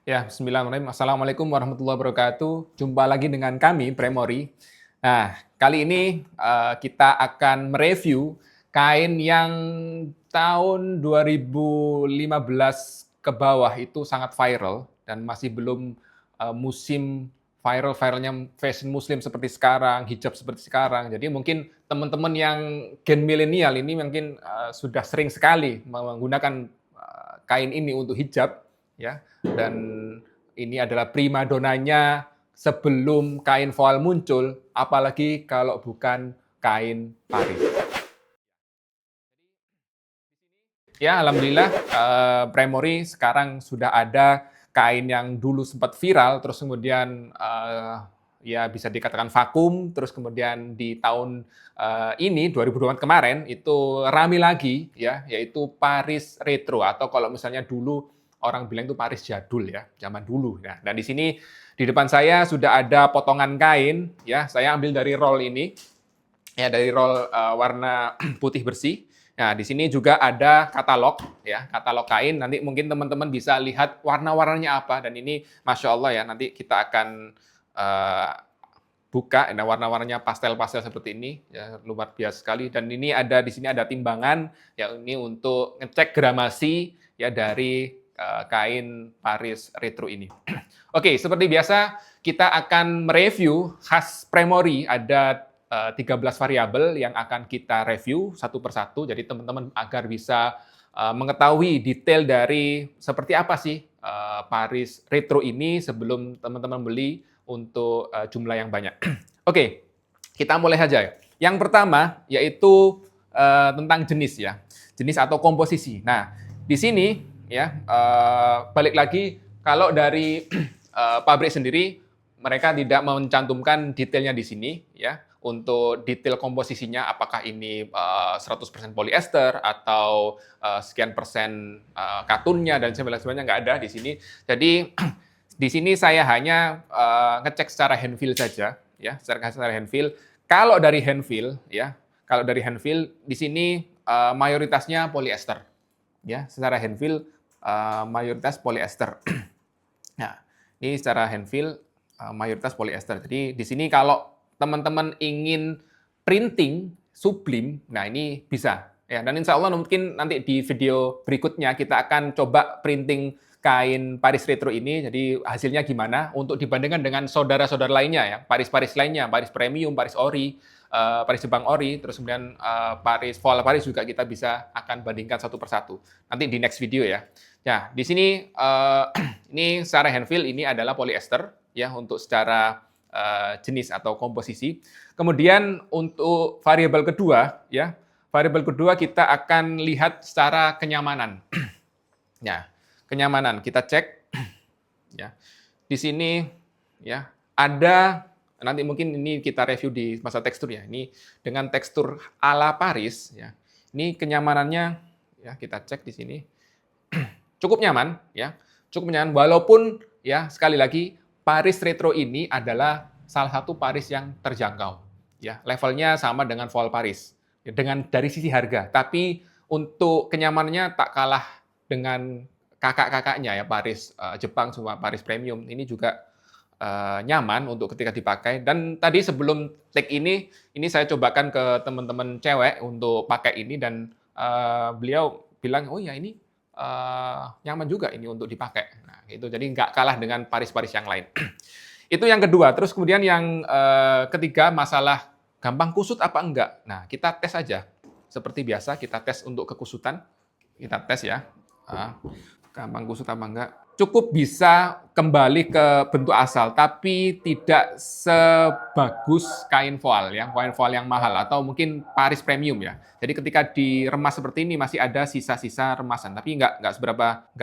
Ya, bismillahirrahmanirrahim. Assalamualaikum warahmatullahi wabarakatuh. Jumpa lagi dengan kami, Premori. Nah, kali ini kita akan mereview kain yang tahun 2015 ke bawah itu sangat viral dan masih belum musim viral-viralnya fashion muslim seperti sekarang, hijab seperti sekarang. Jadi mungkin teman-teman yang gen milenial ini mungkin sudah sering sekali menggunakan kain ini untuk hijab, ya, dan ini adalah primadonanya sebelum kain voal muncul, apalagi kalau bukan kain Paris. Ya, alhamdulillah Premori sekarang sudah ada kain yang dulu sempat viral, terus kemudian ya bisa dikatakan vakum, terus kemudian di tahun ini 2024 kemarin itu rame lagi, ya, yaitu Paris Retro, atau kalau misalnya dulu orang bilang itu Paris jadul, ya, zaman dulu. Nah, dan di sini di depan saya sudah ada potongan kain, ya, saya ambil dari roll ini, ya, dari roll warna putih bersih. Nah, di sini juga ada katalog, ya, katalog kain. Nanti mungkin teman-teman bisa lihat warna-warnanya apa. Dan ini, masya Allah ya, nanti kita akan uh, buka. Nah, warna-warnanya pastel-pastel seperti ini, ya, luar biasa sekali. Dan ini ada di sini ada timbangan, ya, ini untuk ngecek gramasi, ya, dari kain Paris Retro ini. Oke, seperti biasa kita akan mereview khas Premori. Ada 13 variabel yang akan kita review satu persatu. Jadi teman-teman agar bisa mengetahui detail dari seperti apa sih Paris Retro ini sebelum teman-teman beli untuk jumlah yang banyak. Oke, kita mulai saja. Yang pertama yaitu tentang jenis, ya, jenis atau komposisi. Nah, di sini, ya, balik lagi kalau dari pabrik sendiri mereka tidak mencantumkan detailnya di sini, ya, untuk detail komposisinya apakah ini 100% polyester atau sekian persen katunnya dan sebagainya, nggak ada di sini. Jadi di sini saya hanya ngecek secara hand feel saja, ya, secara hand feel. Kalau dari hand feel, ya, kalau dari hand feel di sini mayoritasnya polyester, ya, secara hand feel mayoritas polyester. Nah, ini secara hand feel mayoritas polyester. Jadi di sini kalau teman-teman ingin printing sublim, nah ini bisa. Ya, dan insya Allah mungkin nanti di video berikutnya kita akan coba printing kain Paris Retro ini. Jadi hasilnya gimana untuk dibandingkan dengan saudara-saudara lainnya, ya, Paris-Paris lainnya, Paris Premium, Paris Ori, Paris Jepang Ori, terus kemudian Paris Voile Paris juga kita bisa akan bandingkan satu persatu. Nanti di next video, ya. Ya, di sini ini secara hand feel ini adalah polyester, ya, untuk secara jenis atau komposisi. Kemudian untuk variabel kedua, ya, variabel kedua kita akan lihat secara kenyamanan. Ya, kenyamanan kita cek, ya. Di sini, ya, ada, nanti mungkin ini kita review di masa tekstur, ya. Ini dengan tekstur ala Paris, ya. Ini kenyamanannya, ya, kita cek di sini. Cukup nyaman, ya, cukup nyaman, walaupun, ya, sekali lagi Paris Retro ini adalah salah satu Paris yang terjangkau, ya, levelnya sama dengan Voile Paris, ya, dengan dari sisi harga, tapi untuk kenyamanannya tak kalah dengan kakak-kakaknya, ya, Paris Jepang sama Paris Premium. Ini juga nyaman untuk ketika dipakai. Dan tadi sebelum take ini saya cobakan ke teman-teman cewek untuk pakai ini, dan beliau bilang, oh ya, ini nyaman juga ini untuk dipakai. Nah, itu jadi nggak kalah dengan Paris-Paris yang lain. Itu yang kedua. Terus kemudian yang ketiga, masalah gampang kusut apa enggak. Nah, kita tes aja. Seperti biasa, kita tes untuk kekusutan. Kita tes, ya. Gampang kusut apa enggak. Cukup bisa kembali ke bentuk asal, tapi tidak sebagus kain voal, ya, kain voal yang mahal atau mungkin Paris Premium, ya. Jadi ketika diremas seperti ini masih ada sisa-sisa remasan, tapi nggak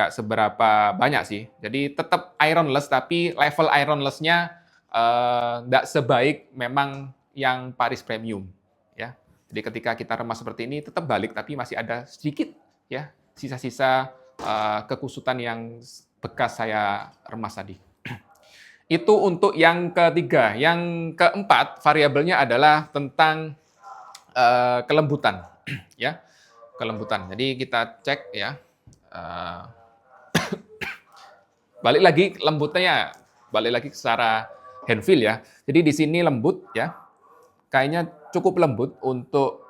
seberapa banyak sih. Jadi tetap ironless, tapi level ironless-nya nggak sebaik memang yang Paris Premium, ya. Jadi ketika kita remas seperti ini tetap balik, tapi masih ada sedikit, ya, sisa-sisa kekusutan yang bekas saya remas tadi. Itu untuk yang ketiga. Yang keempat, variabelnya adalah tentang kelembutan, ya, kelembutan. Jadi kita cek, ya, Balik lagi lembutnya ya, balik lagi secara hand feel ya. Jadi di sini lembut ya, kainnya cukup lembut untuk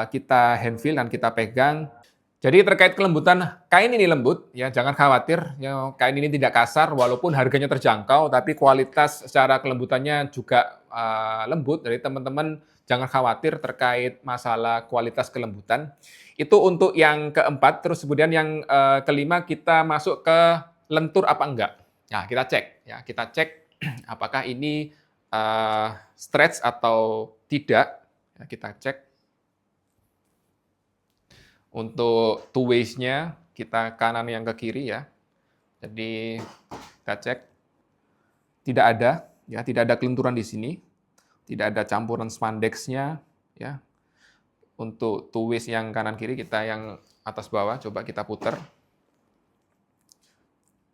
kita hand feel dan kita pegang. Jadi terkait kelembutan kain ini lembut ya, jangan khawatir ya, kain ini tidak kasar walaupun harganya terjangkau, tapi kualitas secara kelembutannya juga lembut. Jadi teman-teman jangan khawatir terkait masalah kualitas kelembutan. Itu untuk yang keempat, terus kemudian yang kelima kita masuk ke lentur apa enggak. Nah, kita cek ya, kita cek apakah ini stretch atau tidak. Ya, kita cek. Untuk two ways-nya, kita kanan yang ke kiri ya. Jadi kita cek, tidak ada, ya, tidak ada kelenturan di sini, tidak ada campuran spandex-nya, ya. Untuk two ways yang kanan kiri, kita yang atas bawah, coba kita putar,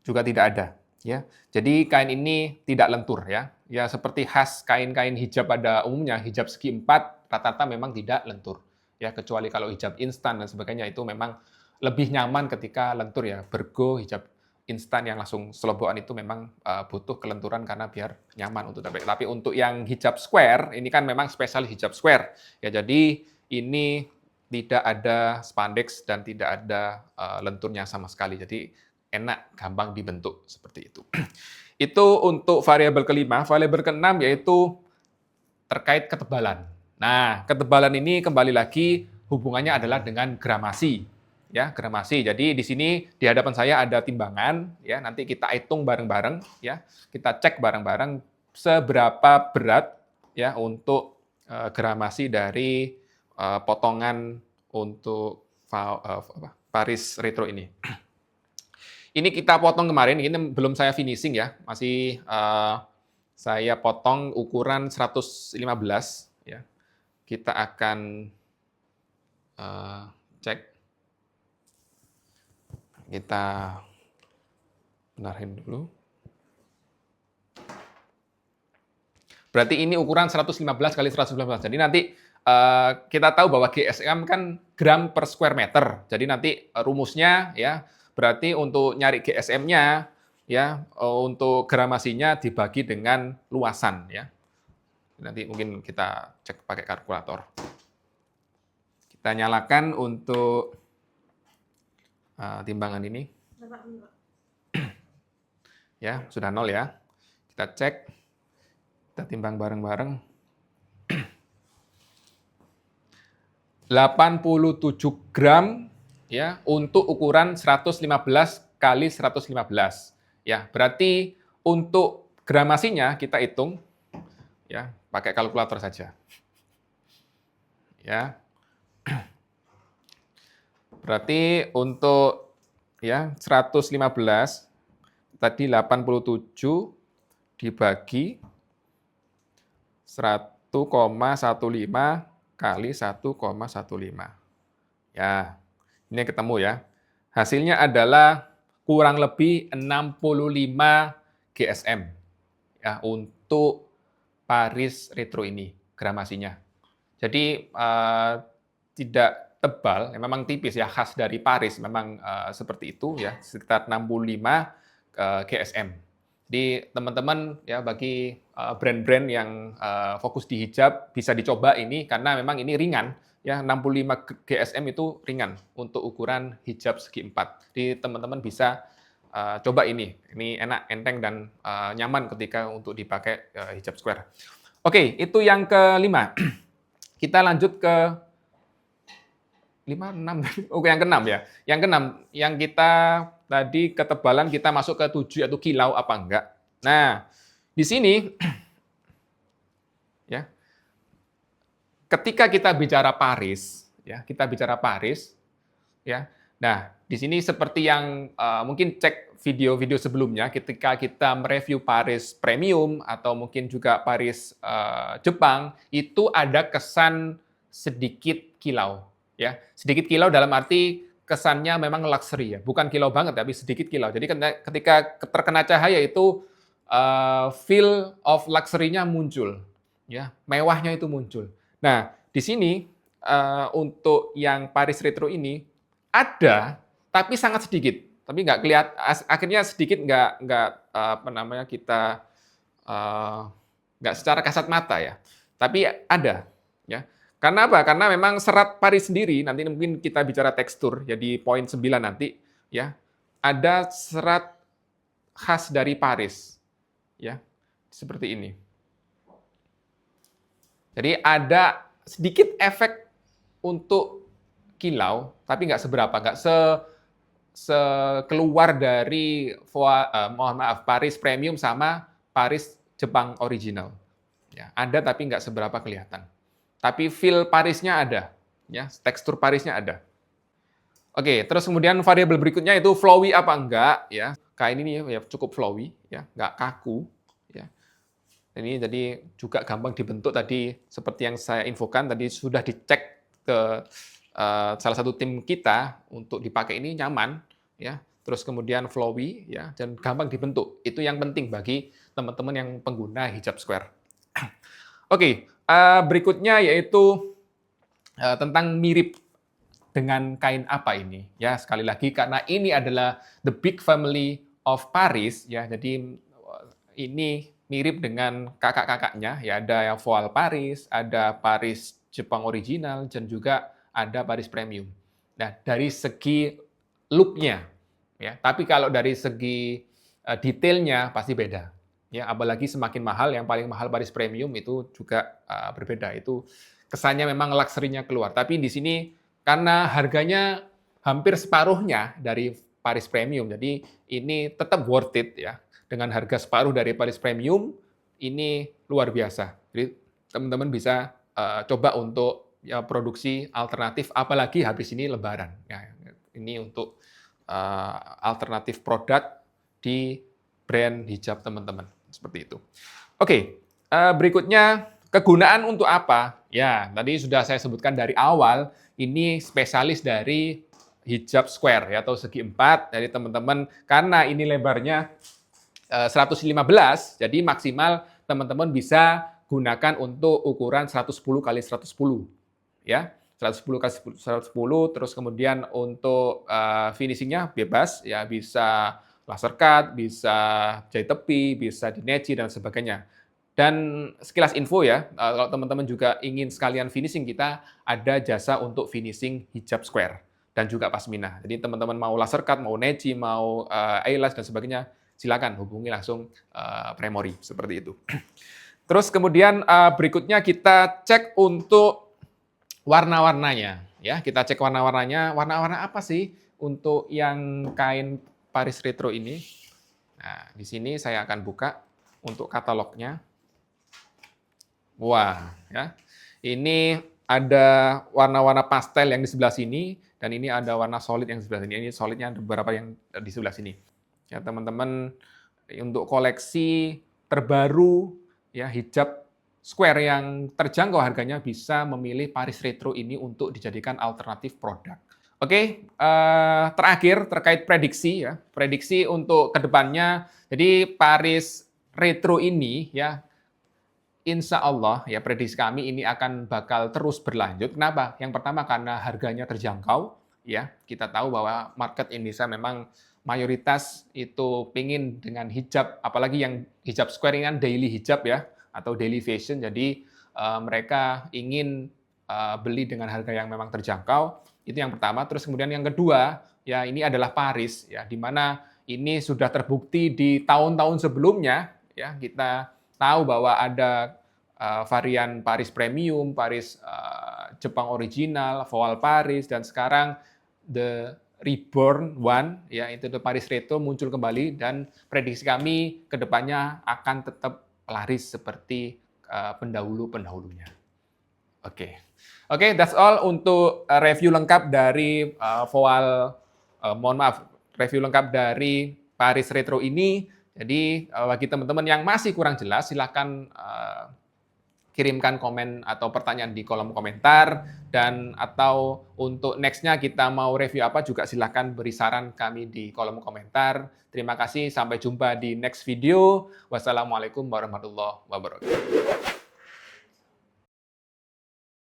juga tidak ada, ya. Jadi kain ini tidak lentur ya. Ya seperti khas kain-kain hijab pada umumnya, hijab segi 4 rata-rata memang tidak lentur. Ya kecuali kalau hijab instan dan sebagainya itu memang lebih nyaman ketika lentur ya. Bergo hijab instan yang langsung selobokan itu memang butuh kelenturan karena biar nyaman untuk terpakai. Tapi untuk yang hijab square ini kan memang spesial hijab square. Ya jadi ini tidak ada spandex dan tidak ada lenturnya sama sekali. Jadi enak, gampang dibentuk seperti itu. Itu untuk variabel kelima. Variabel keenam yaitu terkait ketebalan. Nah, ketebalan ini kembali lagi hubungannya adalah dengan gramasi. Ya, gramasi. Jadi di sini di hadapan saya ada timbangan ya, nanti kita hitung bareng-bareng ya. Kita cek bareng-bareng seberapa berat ya untuk gramasi dari potongan untuk Paris Retro ini. Ini kita potong kemarin, ini belum saya finishing ya, masih saya potong ukuran 115 ya. Kita akan cek. Kita benarin dulu. Berarti ini ukuran 115 kali 115. Jadi nanti kita tahu bahwa GSM kan gram per square meter. Jadi nanti rumusnya ya, berarti untuk nyari GSM-nya ya, untuk gramasinya dibagi dengan luasan ya. Nanti mungkin kita cek pakai kalkulator. Kita nyalakan untuk timbangan ini. Ya, sudah 0 ya. Kita cek. Kita timbang bareng-bareng. 87 gram ya untuk ukuran 115 kali 115. Ya, berarti untuk gramasinya kita hitung ya, pakai kalkulator saja. Ya. Berarti untuk ya 115 tadi 87 dibagi 1,15 kali 1,15. Ya, ini ketemu ya. Hasilnya adalah kurang lebih 65 GSM ya untuk Paris Retro ini gramasinya. Jadi tidak tebal, ya, memang tipis ya, khas dari Paris memang seperti itu ya, sekitar 65 GSM. Jadi teman-teman ya bagi brand-brand yang fokus di hijab bisa dicoba ini karena memang ini ringan ya, 65 GSM itu ringan untuk ukuran hijab segi 4. Jadi teman-teman bisa coba ini enak, enteng dan nyaman ketika untuk dipakai hijab square. Oke, itu yang kelima. Kita lanjut ke 5, 6, oke yang keenam ya. Yang keenam, yang kita tadi ketebalan kita masuk ke 7 yaitu kilau apa enggak. Nah, di sini ya. Ketika kita bicara Paris, ya, ya. Nah, di sini seperti yang mungkin cek video-video sebelumnya ketika kita mereview Paris Premium atau mungkin juga Paris Jepang, itu ada kesan sedikit kilau. Ya, sedikit kilau dalam arti kesannya memang luxury ya, bukan kilau banget tapi sedikit kilau. Jadi ketika terkena cahaya itu feel of luxury-nya muncul, ya, mewahnya itu muncul. Nah, di sini untuk yang Paris Retro ini ada tapi sangat sedikit. Tapi nggak akhirnya sedikit apa namanya, kita eee, nggak secara kasat mata ya, tapi ada, ya. Karena apa? Karena memang serat Paris sendiri, nanti mungkin kita bicara tekstur, ya di poin 9 nanti, ya, ada serat khas dari Paris, ya, seperti ini. Jadi ada sedikit efek untuk kilau, tapi nggak seberapa, nggak sekeluar dari mohon maaf, Paris Premium sama Paris Jepang original. Ya, ada tapi nggak seberapa kelihatan. Tapi feel Parisnya ada, ya, tekstur Parisnya ada. Oke, terus kemudian variabel berikutnya itu flowy apa enggak, ya. Kain ini ya cukup flowy, ya, nggak kaku, ya. Ini jadi juga gampang dibentuk tadi seperti yang saya infokan tadi sudah dicek ke salah satu tim kita untuk dipakai ini nyaman, ya. Terus kemudian flowy, ya, dan gampang dibentuk. Itu yang penting bagi teman-teman yang pengguna hijab square. Oke, berikutnya yaitu tentang mirip dengan kain apa ini. Ya, sekali lagi karena ini adalah the big family of Paris, ya. Jadi ini mirip dengan kakak-kakaknya, ya ada yang voile Paris, ada Paris Jepang original, dan juga ada Paris Premium. Nah, dari segi look-nya, ya. Tapi kalau dari segi detailnya pasti beda. Ya, apalagi semakin mahal, yang paling mahal Paris Premium itu juga berbeda. Itu kesannya memang luxury-nya keluar. Tapi di sini karena harganya hampir separuhnya dari Paris Premium, jadi ini tetap worth it ya. Dengan harga separuh dari Paris Premium, ini luar biasa. Jadi teman-teman bisa coba untuk ya, produksi alternatif, apalagi habis ini Lebaran. Ya, ini untuk alternatif produk di brand hijab teman-teman. Seperti itu. Oke, berikutnya kegunaan untuk apa? Ya, tadi sudah saya sebutkan dari awal, ini spesialis dari hijab square ya, atau segi empat dari teman-teman, karena ini lebarnya 115, jadi maksimal teman-teman bisa gunakan untuk ukuran 110 kali 110, ya. 110 kali 110, terus kemudian untuk finishingnya bebas, ya bisa laser cut, bisa jahit tepi, bisa dineci dan sebagainya. Dan sekilas info ya, kalau teman-teman juga ingin sekalian finishing, kita ada jasa untuk finishing hijab square dan juga pasmina. Jadi teman-teman mau laser cut, mau neci, mau eyelash dan sebagainya, silakan hubungi langsung Premori seperti itu. Terus kemudian berikutnya kita cek untuk warna-warnanya, ya. Kita cek warna-warnanya. Warna-warna apa sih untuk yang kain Paris Retro ini? Nah, di sini saya akan buka untuk katalognya. Wah, ya. Ini ada warna-warna pastel yang di sebelah sini, dan ini ada warna solid yang di sebelah sini. Ini solidnya ada beberapa yang di sebelah sini. Ya, teman-teman, untuk koleksi terbaru ya hijab square yang terjangkau harganya bisa memilih Paris Retro ini untuk dijadikan alternatif produk. Oke, terakhir terkait prediksi ya. Prediksi untuk kedepannya, jadi Paris Retro ini ya insya Allah ya prediksi kami ini akan bakal terus berlanjut. Kenapa? Yang pertama karena harganya terjangkau ya. Kita tahu bahwa market Indonesia memang mayoritas itu pingin dengan hijab, apalagi yang hijab square ini kan daily hijab ya, atau daily fashion, jadi mereka ingin beli dengan harga yang memang terjangkau, itu yang pertama. Terus kemudian yang kedua, ya ini adalah Paris, ya, di mana ini sudah terbukti di tahun-tahun sebelumnya, ya kita tahu bahwa ada varian Paris Premium, Paris Jepang original, voile Paris, dan sekarang the Reborn One, ya itu Paris Retro muncul kembali, dan prediksi kami ke depannya akan tetap laris seperti pendahulu-pendahulunya. Oke, that's all untuk review lengkap dari review lengkap dari Paris Retro ini. Jadi bagi teman-teman yang masih kurang jelas, silakan kirimkan komen atau pertanyaan di kolom komentar, dan atau untuk next-nya kita mau review apa juga silahkan beri saran kami di kolom komentar. Terima kasih, sampai jumpa di next video. Wassalamualaikum warahmatullahi wabarakatuh.